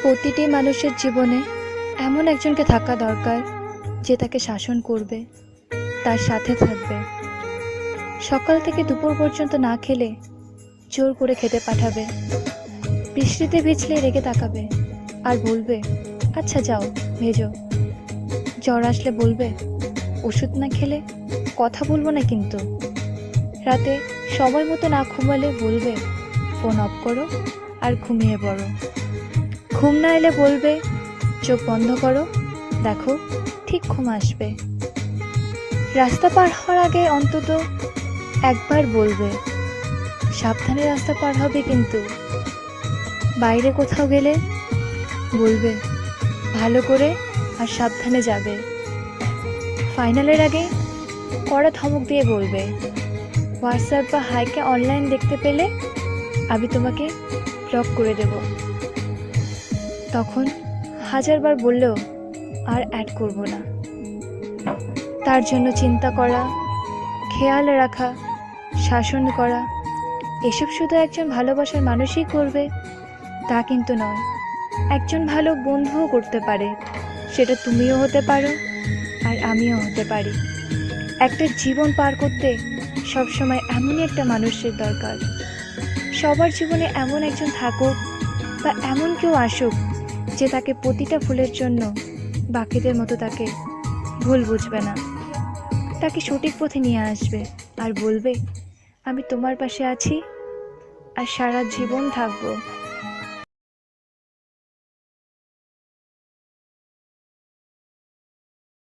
প্রতিটি মানুষের জীবনে এমন একজনকে থাকা দরকার যে তাকে শাসন করবে, তার সাথে থাকবে, সকাল থেকে দুপুর পর্যন্ত না খেলে জোর করে খেতে পাঠাবে, বৃষ্টিতে ভিজলে রেগে তাকাবে আর বলবে আচ্ছা যাও ভেজো, জ্বর আসলে বলবে ওষুধ না খেলে কথা বলবো না, কিন্তু রাতে সময় মতো না ঘুমালে বলবে ফোন অফ করো আর ঘুমিয়ে পড়ো, ঘুম না এলে বলবে চোখ বন্ধ করো, দেখো ঠিক ঘুম আসবে, রাস্তা পার হওয়ার আগে অন্তত একবার বলবে সাবধানে রাস্তা পার হবে, কিন্তু বাইরে কোথাও গেলে বলবে ভালো করে আর সাবধানে যাবে, ফাইনালের আগে কড়া ধমক দিয়ে বলবে হোয়াটসঅ্যাপ বা হাইকে অনলাইন দেখতে পেলে আমি তোমাকে ব্লক করে দেব, তখন হাজারবার বললেও আর অ্যাড করব না। তার জন্য চিন্তা করা, খেয়াল রাখা, শাসন করা, এসব শুধু একজন ভালোবাসার মানুষই করবে তা কিন্তু নয়, একজন ভালো বন্ধুও করতে পারে, সেটা তুমিও হতে পারো আর আমিও হতে পারি। একটা জীবন পার করতে সবসময় এমনই একটা মানুষের দরকার। সবার জীবনে এমন একজন থাকুক বা এমন কেউ আসুক যে তাকে প্রতিটা ভুলের জন্য বাকিদের মতো তাকে ভুল বুঝবে না, তাকে সঠিক পথে নিয়ে আসবে আর বলবে আমি তোমার পাশে আছি আর সারা জীবন থাকবো।